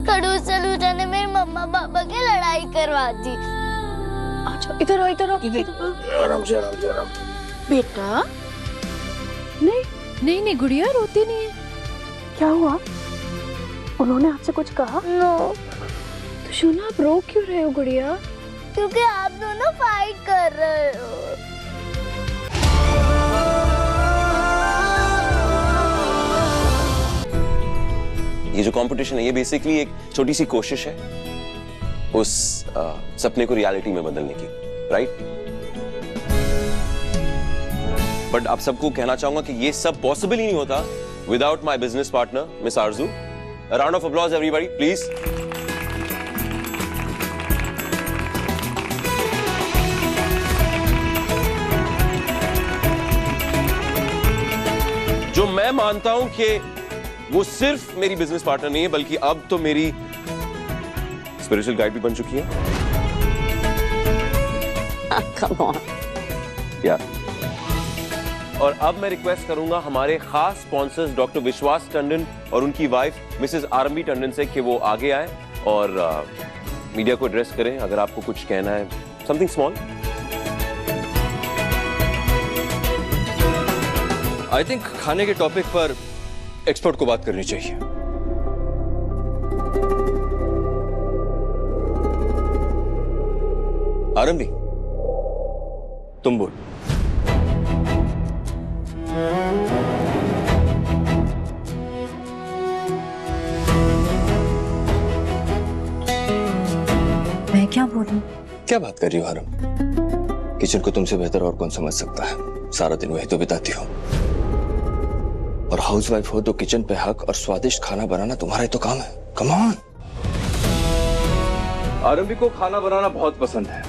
खड़ूस सलूजा ने मेरे मम्मा पापा की लड़ाई करवा दी। अच्छा इधर आओ, इधर आओ। आराम से आराम से आराम। बेटा नहीं नहीं नहीं गुड़िया रोती नहीं है। क्या हुआ? उन्होंने आपसे कुछ कहा? नो। तो शोना आप रो क्यों रहे हो गुड़िया? क्योंकि आप दोनों फाइट कर रहे हो। ये जो कंपटीशन है ये बेसिकली एक छोटी सी कोशिश है उस सपने को रियलिटी में बदलने की, राइट? बट आप सबको कहना चाहूंगा कि ये सब पॉसिबल ही नहीं होता without my business partner miss Aarzoo. A round of applause everybody please। जो मैं मानता हूं कि वो सिर्फ मेरी बिजनेस पार्टनर नहीं है बल्कि अब तो मेरी स्पिरिचुअल गाइड भी बन चुकी है। Come on। या और अब मैं रिक्वेस्ट करूंगा हमारे खास स्पॉन्सर्स डॉक्टर विश्वास टंडन और उनकी वाइफ मिसेस आरंभी टंडन से कि वो आगे आए और मीडिया को एड्रेस करें अगर आपको कुछ कहना है, समथिंग स्मॉल। आई थिंक खाने के टॉपिक पर एक्सपर्ट को बात करनी चाहिए। आरंभी तुम बोल। मैं क्या बोलूं? क्या बात कर रही हो आरम? किचन को तुमसे बेहतर और कौन समझ सकता है? सारा दिन वही तो बिताती हो और हाउसवाइफ हो तो किचन पे हक और स्वादिष्ट खाना बनाना तुम्हारा ही तो काम है। Come on. आरंभी को खाना बनाना बहुत पसंद है।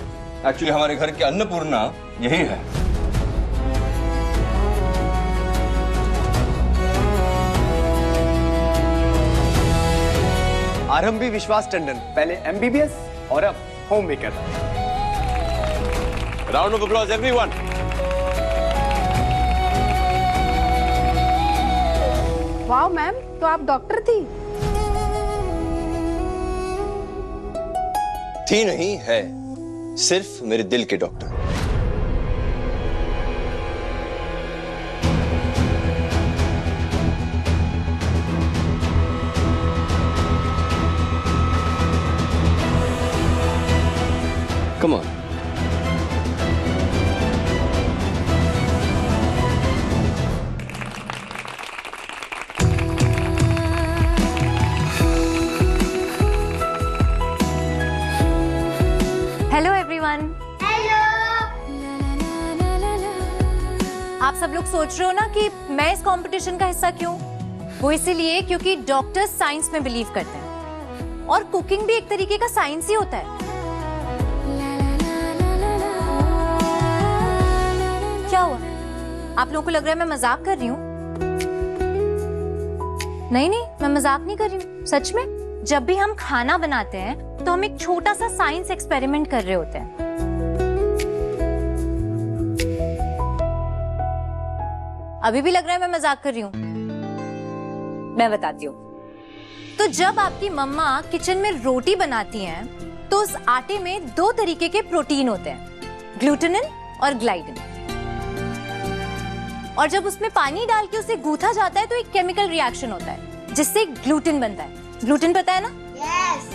एक्चुअली हमारे घर की अन्नपूर्णा यही है। आरंभी विश्वास टंडन, पहले एमबीबीएस और अब home maker. Round of applause everyone. वाह मैम, तो आप डॉक्टर थी? थी नहीं है, सिर्फ मेरे दिल के doctor. Come on। Hello everyone. आप सब लोग सोच रहे हो ना कि मैं इस कंपटीशन का हिस्सा क्यों? वो इसीलिए क्योंकि डॉक्टर्स साइंस में बिलीव करते हैं और कुकिंग भी एक तरीके का साइंस ही होता है। क्या हुआ? आप लोगों को लग रहा है मैं मजाक कर रही हूँ? नहीं नहीं, मैं मजाक नहीं कर रही हूँ, सच में। जब भी हम खाना बनाते हैं तो हम एक छोटा सा साइंस एक्सपेरिमेंट कर रहे होते हैं। अभी भी लग रहा है मैं मजाक कर रही हूँ? मैं बताती हूँ। तो जब आपकी मम्मा किचन में रोटी बनाती हैं तो उस आटे में दो तरीके के प्रोटीन होते हैं, ग्लूटेनिन और ग्लाइडिन। और जब उसमें पानी डाल के उसे गूथा जाता है तो एक केमिकल रिएक्शन होता है जिससे ग्लूटेन बनता है। ग्लूटेन पता है ना? यस।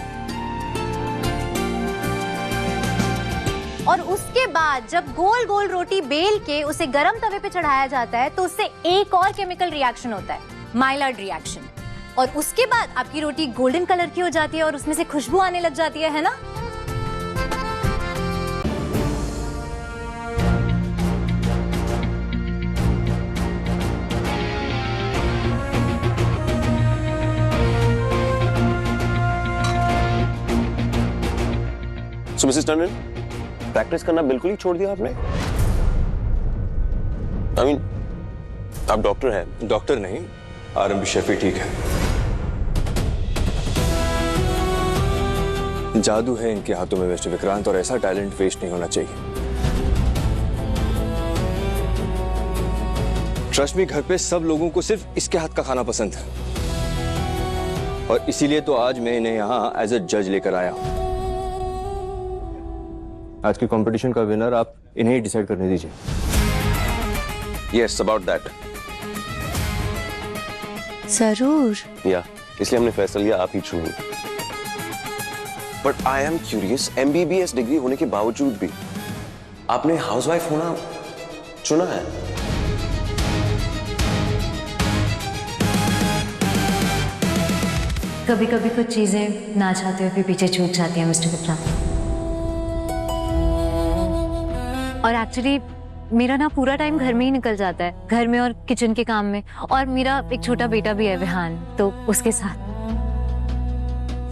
और उसके बाद जब गोल गोल रोटी बेल के उसे गरम तवे पे चढ़ाया जाता है तो उससे एक और केमिकल रिएक्शन होता है, माइलार्ड रिएक्शन। और उसके बाद आपकी रोटी गोल्डन कलर की हो जाती है और उसमें से खुशबू आने लग जाती है ना? सो मिसेस टंडन, प्रैक्टिस करना बिल्कुल ही छोड़ दिया आपने? I mean, आप डॉक्टर हैं। डॉक्टर नहीं, आरंभी शेफी ठीक है। जादू है इनके हाथों में मिस्टर विक्रांत, और ऐसा टैलेंट वेस्ट नहीं होना चाहिए। ट्रस्ट मी, घर पे सब लोगों को सिर्फ इसके हाथ का खाना पसंद है। और इसीलिए तो आज मैं इन्हें यहाँ एज अ जज लेकर आया हूँ। आज के कंपटीशन का विनर आप इन्हें ही डिसाइड करने दीजिए। Yes, about that. जरूर। या इसलिए हमने फैसला लिया आप ही चुनिए। But I am curious, MBBS degree होने के बावजूद भी आपने हाउसवाइफ होना चुना है। कभी कभी कुछ चीजें ना चाहते हुए भी पीछे छूट जाती हैं मिस्टर विक्रम। और एक्चुअली मेरा ना पूरा टाइम घर में ही निकल जाता है, घर में और किचन के काम में। और मेरा एक छोटा बेटा भी है विहान, तो उसके साथ।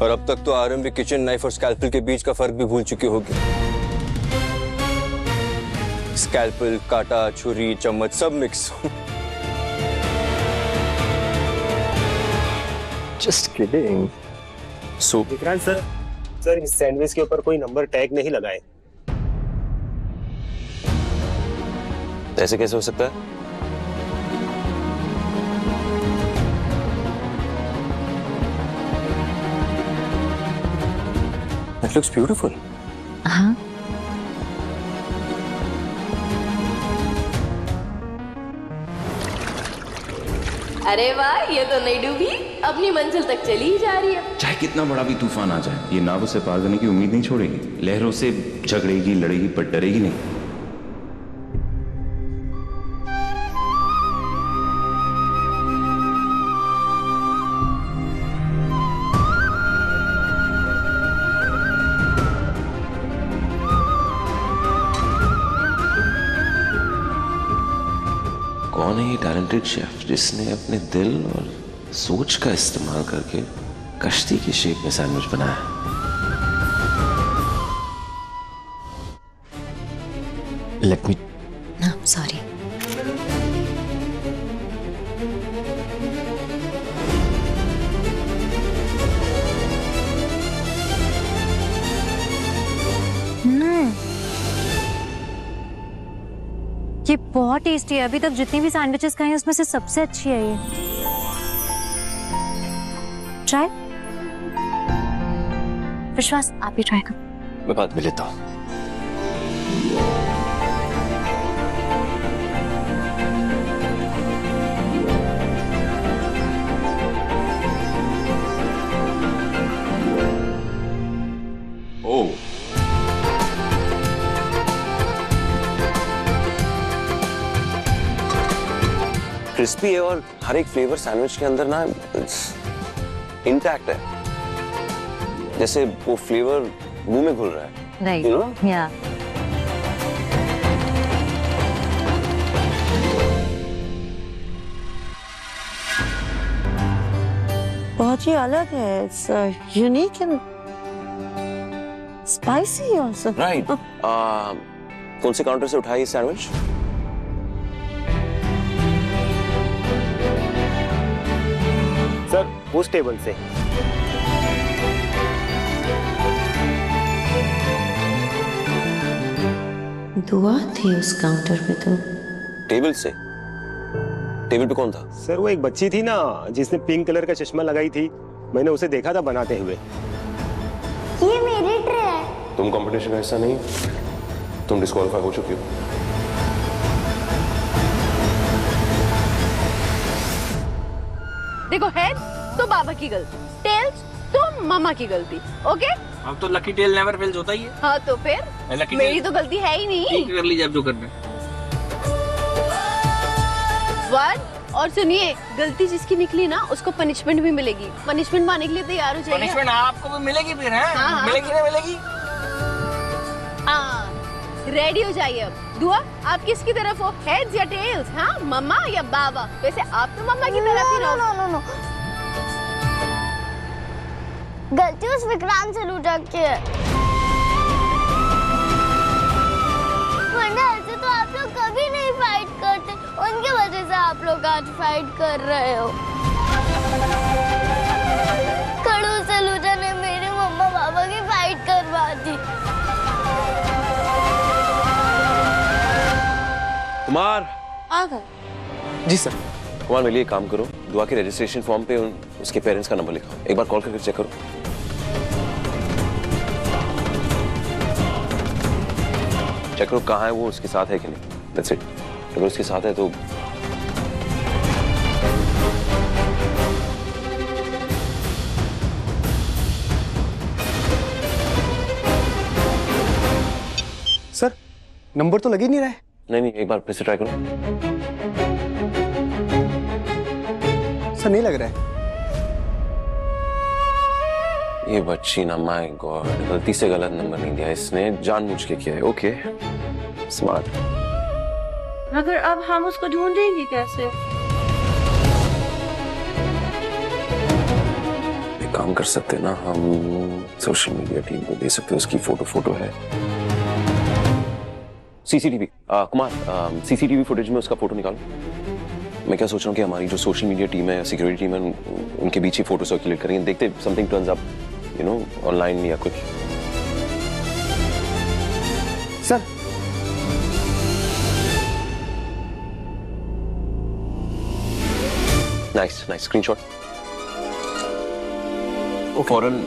और अब तक तो आरएम भी किचन नाइफ और स्कैल्पल के बीच का फर्क भी भूल चुकी होगी। स्कैल्पल, काटा, छुरी, चम्मच सब mix. Just kidding. So, Vikrant sir इस सैंडविच के ऊपर कोई नंबर टैग नहीं लगाए। ऐसे कैसे हो सकता है? that looks beautiful. हाँ। अरे वाह, ये तो नहीं डूबी, अपनी मंजिल तक चली ही जा रही है। चाहे कितना बड़ा भी तूफान आ जाए, ये नाव उसे पार करने की उम्मीद नहीं छोड़ेगी। लहरों से झगड़ेगी, लड़ेगी, पर डरेगी नहीं। कौन है ये टैलेंटेड शेफ जिसने अपने दिल और सोच का इस्तेमाल करके कश्ती की शेप में सैंडविच बनाया? Let me. सॉरी। ये बहुत टेस्टी है। अभी तक जितनी भी सैंडविचेस खाई हैं उसमें से सबसे अच्छी है ये। ट्राई। विश्वास, आप भी ट्राई करो। मैं बाद में लेता हूँ। ओह, क्रिस्पी है और हर एक फ्लेवर सैंडविच के अंदर ना इंटैक्ट है, जैसे वो फ्लेवर मुंह में घुल रहा है। Right, You know? या। बहुत ही अलग है। It's unique and spicy also. Right. कौन से काउंटर से उठाई ये सैंडविच? सर उस टेबल से। दुआ थी उस काउंटर पे तो। टेबल से? टेबल पे कौन था? सर वो एक बच्ची थी ना जिसने पिंक कलर का चश्मा लगाई थी, मैंने उसे देखा था बनाते हुए। ये मेरी ट्रे है। तुम कंपटीशन का हिस्सा नहीं, तुम डिस्क्वालीफाई हो चुकी हो। देखो, हेड तो बाबा की गलती, टेल्स तो मामा की गलती। ओके, अब तो लकी टेल नेवर फेल्स होता ही है। हाँ तो फिर लकी मेरी तो गलती है ही नहीं। ठीक कर लीजिए अब जो करना है। वन, और सुनिए, गलती जिसकी निकली ना उसको पनिशमेंट भी मिलेगी। पनिशमेंट पाने के लिए तैयार हो जाइए। पनिशमेंट आपको भी मिलेगी फिर, है? हाँ। मिलेगी ना मिलेगी? रेडी हो जाइए अब। दुआ, आप किसकी तरफ हो, हेड्स या टेल्स? हाँ, मम्मा या बाबा? वैसे आप तो मम्मा की तरफ ही रहो। नो। गलती उस विक्रांत से लूटा के है। वरना ऐसे तो आप लोग कभी नहीं फाइट करते, उनकी वजह से आप लोग आज फाइट कर रहे हो। खड़ूस से लूटा ने मेरे मम्मा पापा की फाइट करवा दी। कुमार। आ गए। जी सर। कुमार, मेरे लिए काम करो, दुआ के रजिस्ट्रेशन फॉर्म पे उसके पेरेंट्स का नंबर लिखा, एक बार कॉल करके चेक करो। चेक करो कहाँ है वो, उसके साथ है कि नहीं। That's it. अगर उसके साथ है तो सर नंबर तो लग ही नहीं रहा है। नहीं, एक बार फिर से ट्राई करो। सर नहीं लग रहा है। ये बच्ची ना, माय गॉड, गलती से गलत नंबर नहीं दिया इसने, जानबूझ के किया है। Okay, smart. मगर अब हम उसको ढूंढेंगे कैसे? एक काम कर सकते हैं ना, हम सोशल मीडिया टीम को दे सकते हैं, उसकी फोटो है। सीसीटीवी, कुमार, सीसीटीवी फुटेज में उसका फोटो निकालो। मैं क्या सोच रहा हूँ कि हमारी जो सोशल मीडिया टीम है, सिक्योरिटी टीम है, उनके बीच ही फोटो सर्कुलेट करेंगे, देखते something turns up, you know, online या कुछ। Sir nice screenshot. फौरन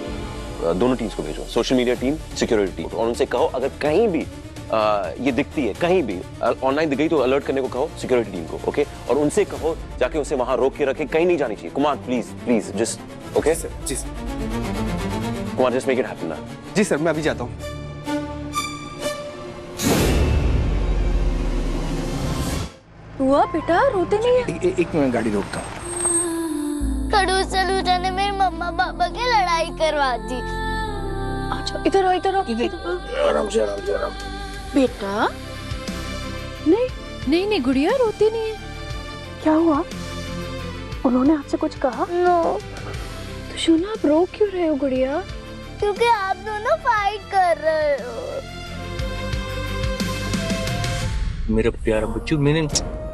दोनों टीम्स को भेजो, social media team, security team, और उनसे कहो अगर कहीं भी ये दिखती है, कहीं भी ऑनलाइन दिख गई तो अलर्ट करने को कहो सिक्योरिटी टीम को। ओके, और उनसे कहो जाके उसे वहां रोक के रखे, कहीं नहीं जानी चाहिए। कुमार प्लीज जस्ट, ओके जी sir. Kumar just make it happen ना। जी सर, मैं अभी जाता हूँ। हुआ बेटा, रोते नहीं है। एक मिनट, गाड़ी रोकता हूँ। खड़ूस सलूजा ने मेरी मम्मा पापा की लड़ाई करवा दी। अच्छा इधर आओ, इधर आओ। आराम से बेटा नहीं गुड़िया, रोती नहीं है। क्या हुआ? उन्होंने आपसे कुछ कहा? नो। तो शोना, आप रो क्यों रहे हो गुड़िया? क्योंकि आप दोनों फाइट कर रहे हो। मेरा प्यारा बच्चू, मैंने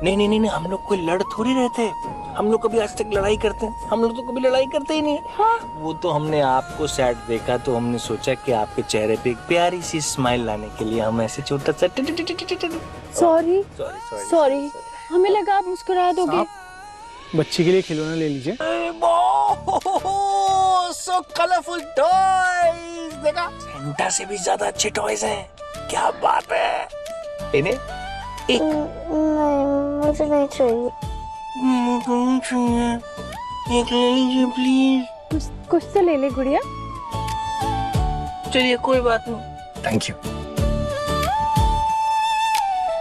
नहीं, हम लोग कोई लड़ थोड़ी रहते। हम लोग कभी आज तक लड़ाई करते हैं? हम लोग तो कभी लड़ाई करते ही नहीं। हाँ। वो तो हमने आपको सैड देखा तो हमने सोचा कि आपके चेहरे पे एक प्यारी सी स्माइल लाने के लिए हम ऐसे छोटा सा सॉरी, हमें लगा आप मुस्कुरा दोगे। बच्ची के लिए खिलौना ले लीजिए। सो कलरफुल टॉयज, देखा, सेंटा से भी ज्यादा अच्छे टॉयज हैं। क्या बात है। इन्हें एक नहीं, मुझे नहीं चाहिए। एक ले लीजिए प्लीज। कुछ तो ले ले गुड़िया। चलिए कोई बात नहीं। Thank you.